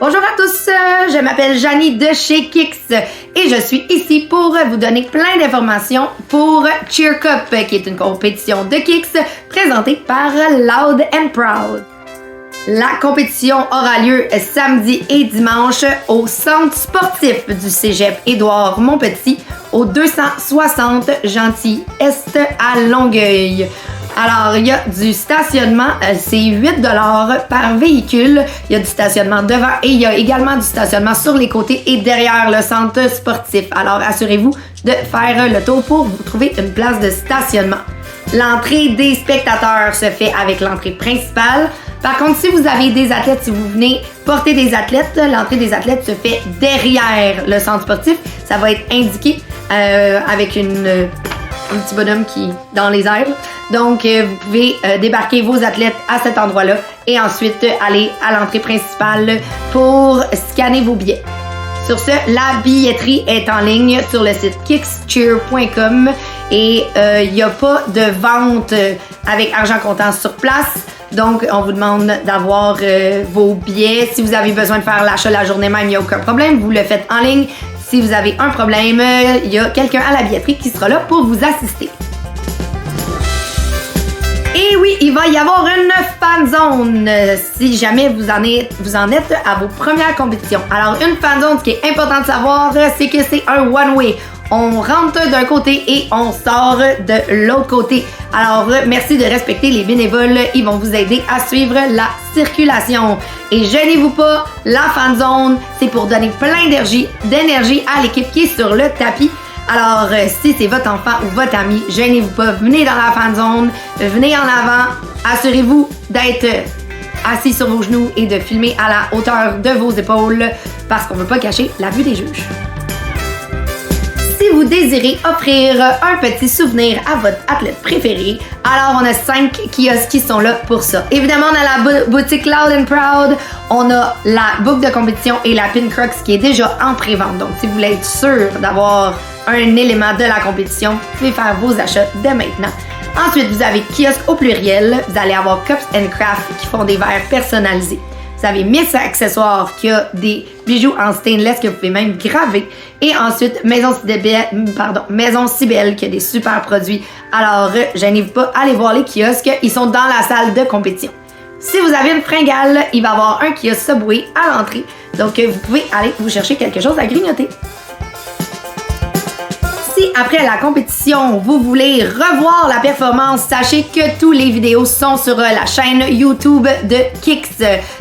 Bonjour à tous, je m'appelle Janie de chez Kix et je suis ici pour vous donner plein d'informations pour Cheer Cup, qui est une compétition de Kix présentée par Loud and Proud. La compétition aura lieu samedi et dimanche au centre sportif du cégep Édouard Montpetit au 260 Gentil-Est à Longueuil. Alors, il y a du stationnement, c'est 8$ par véhicule. Il y a du stationnement devant et il y a également du stationnement sur les côtés et derrière le centre sportif. Alors, assurez-vous de faire le tour pour vous trouver une place de stationnement. L'entrée des spectateurs se fait avec l'entrée principale. Par contre, si vous avez des athlètes, si vous venez porter des athlètes, l'entrée des athlètes se fait derrière le centre sportif. Ça va être indiqué avec un petit bonhomme qui dans les airs. Donc, vous pouvez débarquer vos athlètes à cet endroit-là et ensuite aller à l'entrée principale pour scanner vos billets. Sur ce, la billetterie est en ligne sur le site kixcheer.com et il n'y a pas de vente avec argent comptant sur place. Donc, on vous demande d'avoir vos billets. Si vous avez besoin de faire l'achat la journée même, il n'y a aucun problème. Vous le faites en ligne. Si vous avez un problème, il y a quelqu'un à la billetterie qui sera là pour vous assister. Et oui, il va y avoir une fan zone si jamais vous en êtes à vos premières compétitions. Alors, une fan zone, ce qui est important de savoir, c'est que c'est un one-way. On rentre d'un côté et on sort de l'autre côté. Alors, merci de respecter les bénévoles. Ils vont vous aider à suivre la circulation. Et gênez-vous pas, la fan zone, c'est pour donner plein d'énergie à l'équipe qui est sur le tapis. Alors, si c'est votre enfant ou votre ami, gênez-vous pas, venez dans la fan zone, venez en avant, assurez-vous d'être assis sur vos genoux et de filmer à la hauteur de vos épaules parce qu'on ne veut pas cacher la vue des juges. Si vous désirez offrir un petit souvenir à votre athlète préféré, alors on a 5 kiosques qui sont là pour ça. Évidemment, on a la boutique Loud and Proud, on a la boucle de compétition et la Pin Crux qui est déjà en pré-vente. Donc, si vous voulez être sûr d'avoir un élément de la compétition, vous pouvez faire vos achats dès maintenant. Ensuite, vous avez kiosque au pluriel, vous allez avoir Cups and Craft qui font des verres personnalisés. Vous avez Miss Accessoires qui a des bijoux en stainless que vous pouvez même graver. Et ensuite, Maison Cybelle qui a des super produits. Alors, gênez-vous pas, allez voir les kiosques. Ils sont dans la salle de compétition. Si vous avez une fringale, il va y avoir un kiosque Subway à l'entrée. Donc, vous pouvez aller vous chercher quelque chose à grignoter. Si après la compétition, vous voulez revoir la performance, sachez que tous les vidéos sont sur la chaîne YouTube de Kix.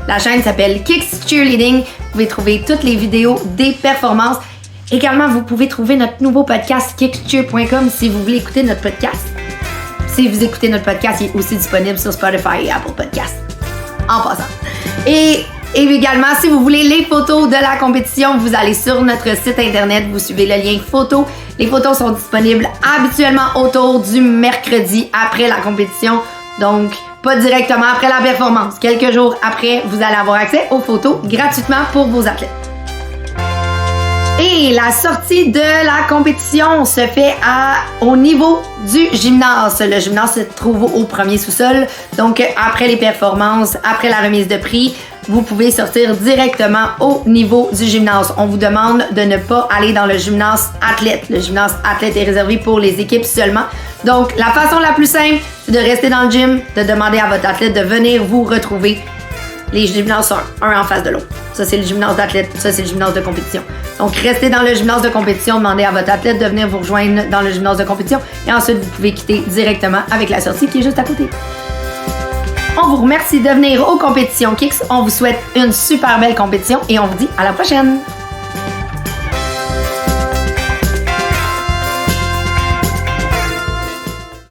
La chaîne s'appelle Kix Cheerleading. Vous pouvez trouver toutes les vidéos des performances. Également, vous pouvez trouver notre nouveau podcast kixcheer.com si vous voulez écouter notre podcast. Si vous écoutez notre podcast, il est aussi disponible sur Spotify et Apple Podcasts. En passant. Et également, si vous voulez les photos de la compétition, vous allez sur notre site internet, vous suivez le lien photo. Les photos sont disponibles habituellement autour du mercredi après la compétition. Donc, pas directement après la performance. Quelques jours après, vous allez avoir accès aux photos gratuitement pour vos athlètes. Et la sortie de la compétition se fait au niveau du gymnase. Le gymnase se trouve au premier sous-sol. Donc, après les performances, après la remise de prix, vous pouvez sortir directement au niveau du gymnase. On vous demande de ne pas aller dans le gymnase athlète. Le gymnase athlète est réservé pour les équipes seulement. Donc, la façon la plus simple, c'est de rester dans le gym, de demander à votre athlète de venir vous retrouver. Les gymnases sont un en face de l'autre. Ça, c'est le gymnase d'athlète. Ça, c'est le gymnase de compétition. Donc, restez dans le gymnase de compétition, demandez à votre athlète de venir vous rejoindre dans le gymnase de compétition et ensuite, vous pouvez quitter directement avec la sortie qui est juste à côté. On vous remercie de venir aux compétitions Kix. On vous souhaite une super belle compétition et on vous dit à la prochaine!